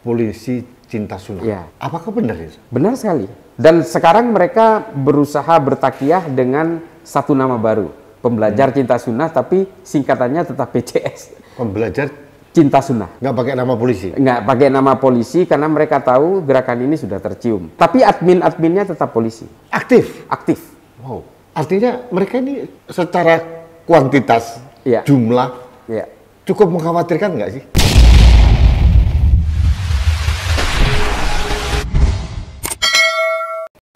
polisi cinta sunnah. Ya. Apakah benar itu? Benar sekali. Dan sekarang mereka berusaha bertakiah dengan satu nama baru, pembelajar cinta sunnah, tapi singkatannya tetap PCS. Pembelajar Cinta sunnah. nggak pakai nama polisi? Nggak pakai nama polisi karena mereka tahu gerakan ini sudah tercium. Tapi admin-adminnya tetap polisi. Aktif? Aktif. Wow. Artinya mereka ini secara kuantitas, Iya. jumlah, Ya. cukup mengkhawatirkan nggak sih?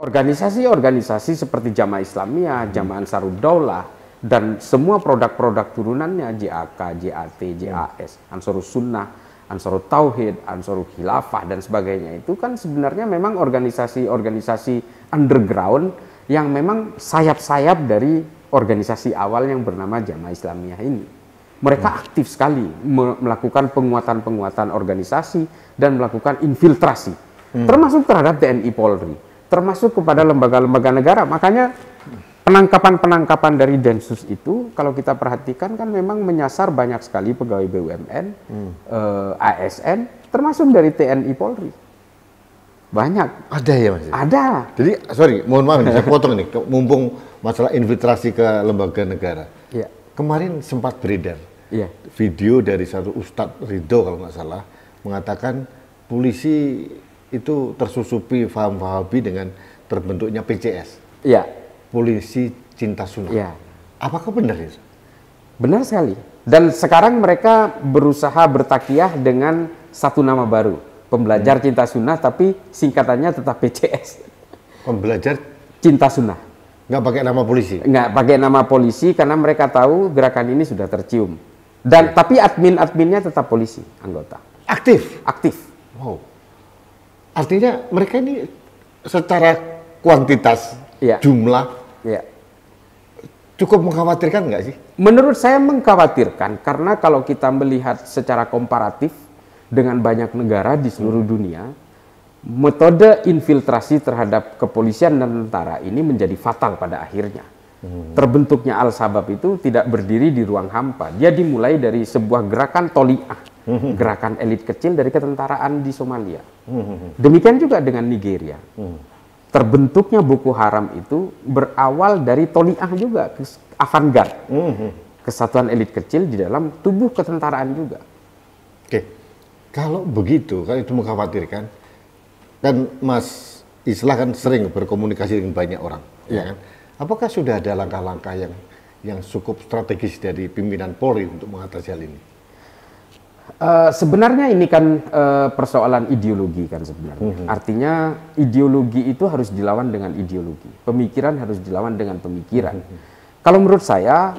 Organisasi-organisasi seperti Jamaah Islamiyah, Jamaah Ansarud Daulah, dan semua produk-produk turunannya, JAK, JAT, JAS, Ansarus Sunnah, Ansarut Tauhid, Ansarul Khilafah, dan sebagainya, itu kan sebenarnya memang organisasi-organisasi underground yang memang sayap-sayap dari organisasi awal yang bernama Jamaah Islamiyah ini. Mereka aktif sekali melakukan penguatan-penguatan organisasi dan melakukan infiltrasi, termasuk terhadap TNI Polri, termasuk kepada lembaga-lembaga negara. Makanya penangkapan-penangkapan dari Densus itu, kalau kita perhatikan kan memang menyasar banyak sekali pegawai BUMN, ASN, termasuk dari TNI Polri. Banyak. Ada ya Mas? Ada. Jadi, sorry, mohon maaf nih, saya potong nih, mumpung masalah infiltrasi ke lembaga negara. Ya. Kemarin sempat beredar Ya. video dari satu Ustadz Ridho kalau nggak salah, mengatakan polisi itu tersusupi faham Wahabi dengan terbentuknya PCS. Ya. Polisi cinta sunnah. Ya. Apakah benar itu? Benar sekali. Dan sekarang mereka berusaha bertakiah dengan satu nama baru, pembelajar cinta sunnah, tapi singkatannya tetap PCS. Pembelajar Cinta sunnah. nggak pakai nama polisi? Nggak pakai nama polisi karena mereka tahu gerakan ini sudah tercium. Dan tapi admin-adminnya tetap polisi, anggota. Aktif? Aktif. Wow. Artinya mereka ini secara kuantitas, Ya. jumlah, Ya. cukup mengkhawatirkan nggak sih? Menurut saya mengkhawatirkan karena kalau kita melihat secara komparatif dengan banyak negara di seluruh dunia, metode infiltrasi terhadap kepolisian dan tentara ini menjadi fatal pada akhirnya. Terbentuknya Al-Sabab itu tidak berdiri di ruang hampa. Dia dimulai dari sebuah gerakan toliah, gerakan elit kecil dari ketentaraan di Somalia. Demikian juga dengan Nigeria. Terbentuknya Boko Haram itu berawal dari toliah juga, avant-garde, kesatuan elit kecil di dalam tubuh ketentaraan juga. Oke, kalau begitu, kalau itu mengkhawatirkan, kan Mas Islah kan sering berkomunikasi dengan banyak orang, ya kan? Apakah sudah ada langkah-langkah yang cukup strategis dari pimpinan Polri untuk mengatasi hal ini? Sebenarnya ini kan persoalan ideologi kan sebenarnya. Artinya ideologi itu harus dilawan dengan ideologi. Pemikiran harus dilawan dengan pemikiran. Kalau menurut saya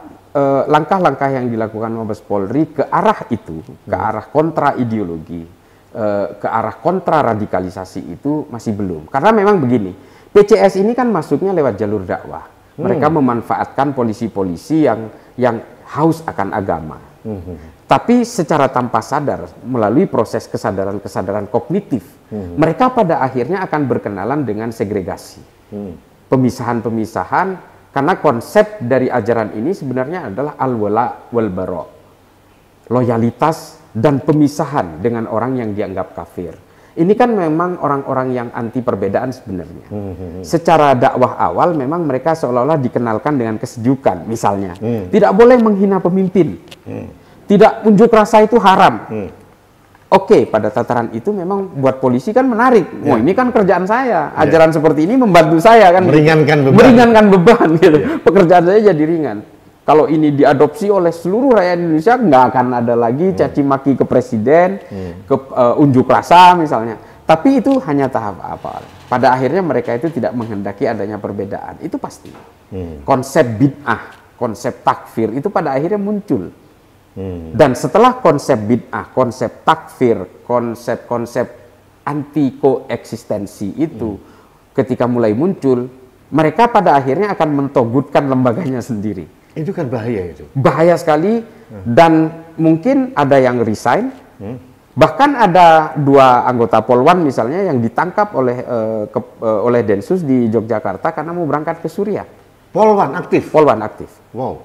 langkah-langkah yang dilakukan Mabes Polri ke arah itu, ke arah kontra ideologi, ke arah kontra radikalisasi itu masih belum. Karena memang begini, PCS ini kan masuknya lewat jalur dakwah. Mereka memanfaatkan polisi-polisi yang haus akan agama. Tapi secara tanpa sadar, melalui proses kesadaran-kesadaran kognitif, mereka pada akhirnya akan berkenalan dengan segregasi. Pemisahan-pemisahan, karena konsep dari ajaran ini sebenarnya adalah al-wala wal-bara. Loyalitas dan pemisahan dengan orang yang dianggap kafir. Ini kan memang orang-orang yang anti perbedaan sebenarnya. Secara dakwah awal memang mereka seolah-olah dikenalkan dengan kesejukan, misalnya. Tidak boleh menghina pemimpin. Tidak, unjuk rasa itu haram. Oke, pada tataran itu memang buat polisi kan menarik. Oh, ini kan kerjaan saya. Ajaran seperti ini membantu saya kan. Meringankan beban. Meringankan beban gitu. Pekerjaan saya jadi ringan. Kalau ini diadopsi oleh seluruh rakyat Indonesia, nggak akan ada lagi caci maki ke presiden, ke unjuk rasa misalnya. Tapi itu hanya tahap awal. Pada akhirnya mereka itu tidak menghendaki adanya perbedaan. Itu pasti. Konsep bid'ah, konsep takfir itu pada akhirnya muncul. Dan setelah konsep bid'ah, konsep takfir, konsep-konsep anti koeksistensi itu ketika mulai muncul, mereka pada akhirnya akan mentogutkan lembaganya sendiri. Itu kan bahaya itu. Bahaya sekali, dan mungkin ada yang resign. Bahkan ada 2 anggota Polwan misalnya yang ditangkap oleh Densus di Yogyakarta karena mau berangkat ke Suriah. Polwan aktif? Polwan aktif. Wow.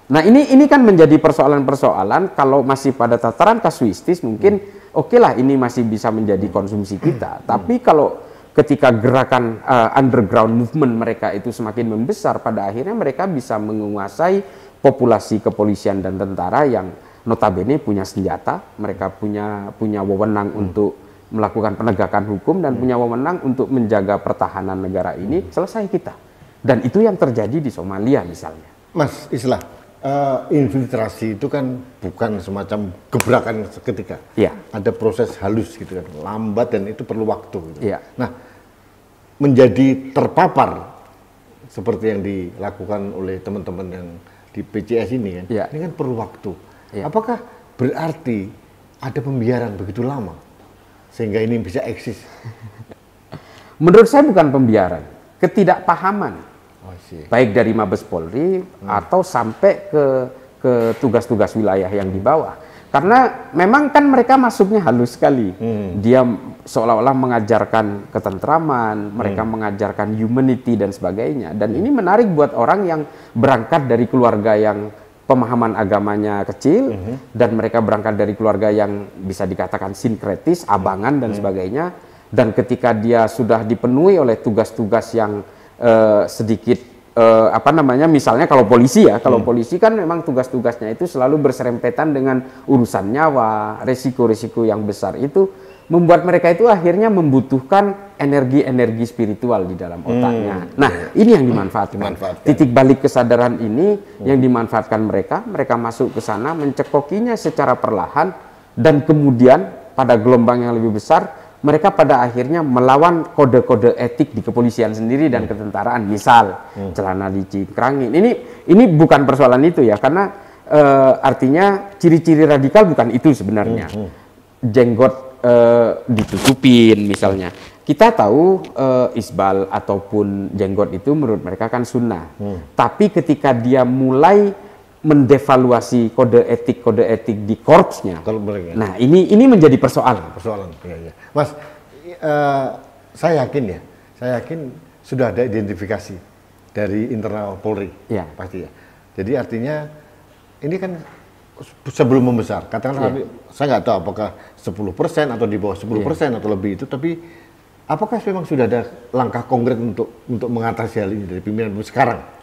Nah ini kan menjadi persoalan-persoalan kalau masih pada tataran kasuistis mungkin oke lah ini masih bisa menjadi konsumsi kita. Tapi kalau ketika gerakan underground movement mereka itu semakin membesar, pada akhirnya mereka bisa menguasai populasi kepolisian dan tentara yang notabene punya senjata, mereka punya wewenang untuk melakukan penegakan hukum dan punya wewenang untuk menjaga pertahanan negara ini. Selesai kita. Dan itu yang terjadi di Somalia misalnya. Mas Islah, infiltrasi itu kan bukan semacam gebrakan seketika. Iya. Ada proses halus gitu kan, lambat dan itu perlu waktu. Gitu. Iya. Nah, menjadi terpapar seperti yang dilakukan oleh teman-teman yang di PCS ini kan, iya, ini kan perlu waktu. Iya. Apakah berarti ada pembiaran begitu lama sehingga ini bisa eksis? Menurut saya bukan pembiaran, ketidakpahaman. Oh, baik dari Mabes Polri atau sampai ke tugas-tugas wilayah yang di bawah. Karena memang kan mereka masuknya halus sekali. Dia seolah-olah mengajarkan ketentraman, mereka mengajarkan humanity dan sebagainya. Dan ini menarik buat orang yang berangkat dari keluarga yang pemahaman agamanya kecil, dan mereka berangkat dari keluarga yang bisa dikatakan sinkretis, abangan dan sebagainya. Dan ketika dia sudah dipenuhi oleh tugas-tugas yang sedikit misalnya kalau polisi ya, kalau polisi kan memang tugas-tugasnya itu selalu berserempetan dengan urusan nyawa, resiko-resiko yang besar itu membuat mereka itu akhirnya membutuhkan energi-energi spiritual di dalam otaknya. Nah, ini yang dimanfaatkan. Titik balik kesadaran ini yang dimanfaatkan mereka masuk ke sana, mencekokinya secara perlahan, dan kemudian pada gelombang yang lebih besar mereka pada akhirnya melawan kode-kode etik di kepolisian sendiri dan ketentaraan. Misal celana dicingkrangin. Ini bukan persoalan itu ya, karena artinya ciri-ciri radikal bukan itu sebenarnya. Jenggot ditutupin misalnya. Kita tahu isbal ataupun jenggot itu menurut mereka kan sunnah. Tapi ketika dia mulai mendevaluasi kode etik di korpsnya. Nah, ini menjadi persoalan. Ya. Mas, saya yakin sudah ada identifikasi dari internal Polri, ya. Pasti ya. Jadi artinya ini kan sebelum membesar, katakanlah saya nggak tahu apakah 10% atau di bawah 10% atau lebih itu, tapi apakah memang sudah ada langkah konkret untuk mengatasi hal ini dari pimpinan sekarang?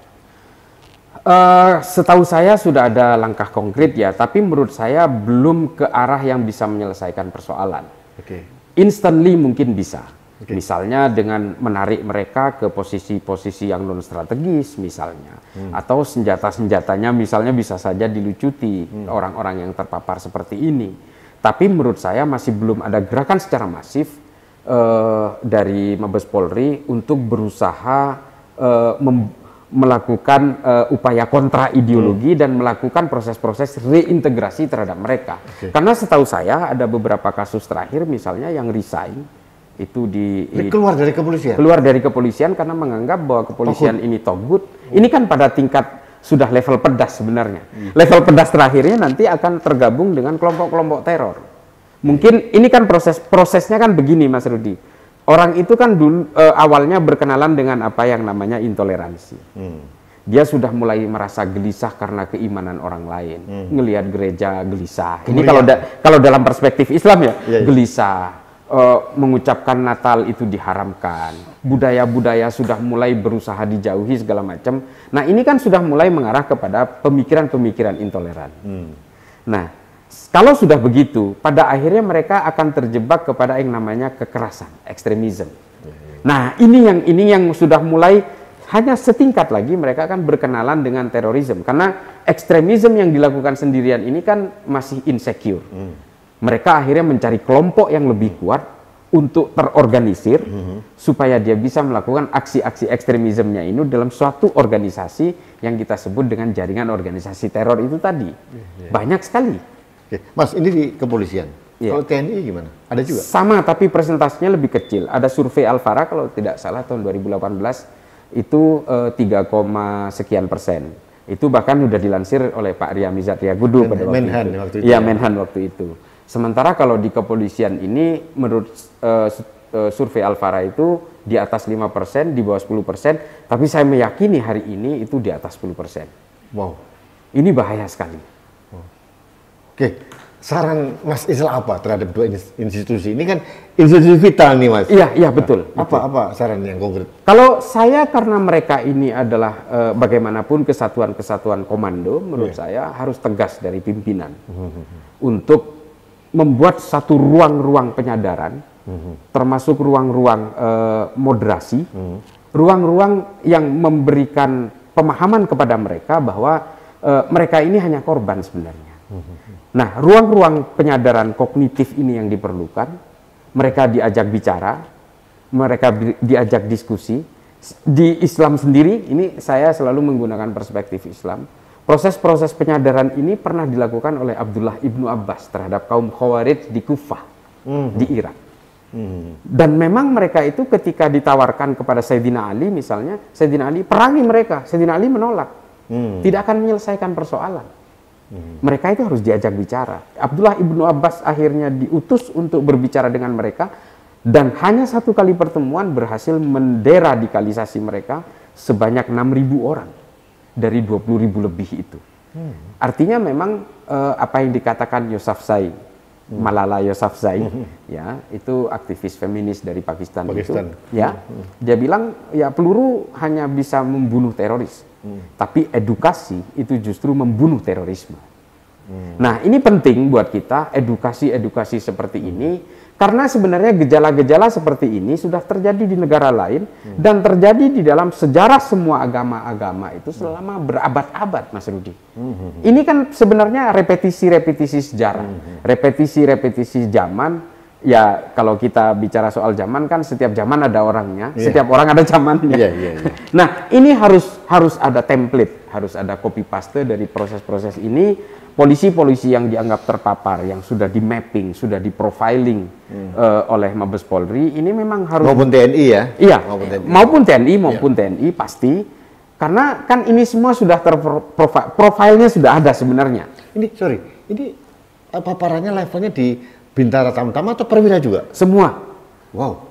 Setahu saya sudah ada langkah konkret ya, tapi menurut saya belum ke arah yang bisa menyelesaikan persoalan. Instantly mungkin bisa, misalnya dengan menarik mereka ke posisi-posisi yang non strategis misalnya, atau senjata-senjatanya misalnya bisa saja dilucuti orang-orang yang terpapar seperti ini. Tapi menurut saya masih belum ada gerakan secara masif dari Mabes Polri untuk berusaha melakukan upaya kontra ideologi dan melakukan proses-proses reintegrasi terhadap mereka. Karena setahu saya ada beberapa kasus terakhir misalnya yang resign itu keluar dari kepolisian. Keluar dari kepolisian karena menganggap bahwa kepolisian ini togut. Ini kan pada tingkat sudah level pedas sebenarnya. Level pedas terakhirnya nanti akan tergabung dengan kelompok-kelompok teror. Mungkin ini kan prosesnya kan begini Mas Rudi. Orang itu kan dulu awalnya berkenalan dengan apa yang namanya intoleransi. Dia sudah mulai merasa gelisah karena keimanan orang lain. Ngelihat gereja gelisah. Ini kalau dalam perspektif Islam ya, gelisah. Mengucapkan Natal itu diharamkan. Budaya-budaya sudah mulai berusaha dijauhi segala macam. Nah, ini kan sudah mulai mengarah kepada pemikiran-pemikiran intoleran. Nah, kalau sudah begitu, pada akhirnya mereka akan terjebak kepada yang namanya kekerasan, ekstremisme. Nah, ini yang sudah mulai hanya setingkat lagi mereka akan berkenalan dengan terorisme. Karena ekstremisme yang dilakukan sendirian ini kan masih insecure. Mereka akhirnya mencari kelompok yang lebih kuat untuk terorganisir supaya dia bisa melakukan aksi-aksi ekstremismenya ini dalam suatu organisasi yang kita sebut dengan jaringan organisasi teror itu tadi. Banyak sekali. Mas, ini di kepolisian. Kalau TNI gimana? Ada juga? Sama, tapi presentasinya lebih kecil. Ada survei Alfara kalau tidak salah tahun 2018 itu 3, sekian persen. Itu bahkan sudah dilansir oleh Pak Riyamizat Riyakudu pada waktu itu. Iya, Menhan waktu itu. Sementara kalau di kepolisian ini menurut survei Alfara itu di atas 5%, di bawah 10%, tapi saya meyakini hari ini itu di atas 10%. Wow. Ini bahaya sekali. Oke, saran Mas Islah apa terhadap dua institusi? Ini kan institusi vital nih Mas. Iya betul. Apa saran yang konkret? Kalau saya, karena mereka ini adalah bagaimanapun kesatuan-kesatuan komando, menurut saya harus tegas dari pimpinan untuk membuat satu ruang-ruang penyadaran, termasuk ruang-ruang moderasi, ruang-ruang yang memberikan pemahaman kepada mereka bahwa mereka ini hanya korban sebenarnya. Nah, ruang-ruang penyadaran kognitif ini yang diperlukan. Mereka diajak bicara, mereka diajak diskusi. Di Islam sendiri, ini saya selalu menggunakan perspektif Islam. Proses-proses penyadaran ini pernah dilakukan oleh Abdullah ibnu Abbas terhadap kaum Khawarij di Kufah, di Irak. Dan memang mereka itu ketika ditawarkan kepada Sayyidina Ali misalnya, Sayyidina Ali perangi mereka, Sayyidina Ali menolak. Tidak akan menyelesaikan persoalan. Mereka itu harus diajak bicara. Abdullah ibnu Abbas akhirnya diutus untuk berbicara dengan mereka, dan hanya satu kali pertemuan berhasil menderadikalisasi mereka sebanyak 6.000 orang dari 20.000 lebih itu. Artinya memang apa yang dikatakan Yousafzai, Malala Yousafzai, ya, itu aktivis feminis dari Pakistan. Itu, ya, dia bilang ya peluru hanya bisa membunuh teroris. Tapi edukasi itu justru membunuh terorisme. Nah, ini penting buat kita, edukasi seperti ini, karena sebenarnya gejala-gejala seperti ini sudah terjadi di negara lain dan terjadi di dalam sejarah semua agama-agama itu selama berabad-abad, Mas Rudi. Ini kan sebenarnya repetisi-repetisi sejarah, repetisi-repetisi zaman. Ya, kalau kita bicara soal zaman kan setiap zaman ada orangnya, setiap orang ada zamannya. Nah, ini harus ada template, harus ada copy paste dari proses-proses ini. Polisi-polisi yang dianggap terpapar, yang sudah di mapping, sudah di profiling oleh Mabes Polri, ini memang harus maupun TNI ya. Iya, maupun TNI pasti, karena kan ini semua sudah profilnya sudah ada sebenarnya. Ini paparannya levelnya di Bintara Tamtama atau perwira juga? Semua. Wow.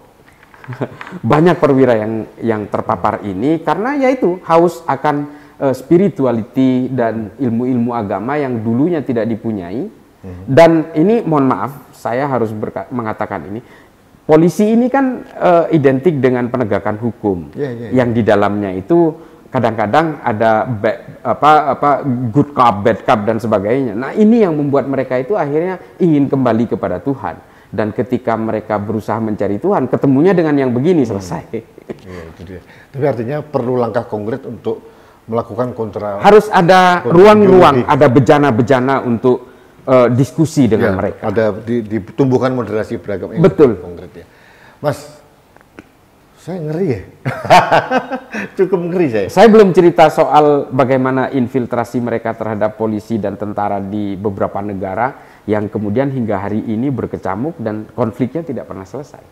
Banyak perwira yang terpapar ini karena yaitu haus akan spirituality dan ilmu-ilmu agama yang dulunya tidak dipunyai. Dan ini mohon maaf, saya harus mengatakan ini. Polisi ini kan identik dengan penegakan hukum yang di dalamnya itu kadang-kadang ada good cop, bad cop dan sebagainya. Nah, ini yang membuat mereka itu akhirnya ingin kembali kepada Tuhan. Dan ketika mereka berusaha mencari Tuhan, ketemunya dengan yang begini, selesai. Iya, itu dia. Tapi artinya perlu langkah konkret untuk melakukan kontra. Harus ada ruang-ruang, ada bejana-bejana untuk diskusi dengan mereka. Ada ditumbuhkan moderasi beragam. Betul. Konkret ya. Mas, saya ngeri ya. Cukup ngeri saya. Saya belum cerita soal bagaimana infiltrasi mereka terhadap polisi dan tentara di beberapa negara yang kemudian hingga hari ini berkecamuk dan konfliknya tidak pernah selesai.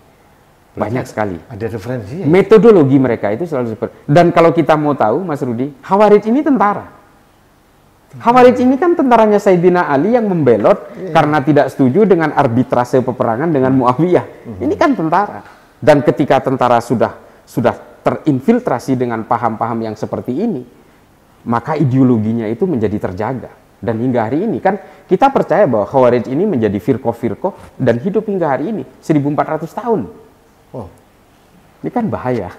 Banyak sekali. Ada referensi ya? Metodologi mereka itu selalu seperti. Dan kalau kita mau tahu, Mas Rudi, Khawarij ini tentara. Khawarij ini kan tentaranya Sayyidina Ali yang membelot karena tidak setuju dengan arbitrase peperangan dengan Muawiyah. Ini kan tentara. Dan ketika tentara sudah terinfiltrasi dengan paham-paham yang seperti ini, maka ideologinya itu menjadi terjaga. Dan hingga hari ini kan kita percaya bahwa Khawarij ini menjadi firqah-firqah dan hidup hingga hari ini 1400 tahun. Oh. Ini kan bahaya.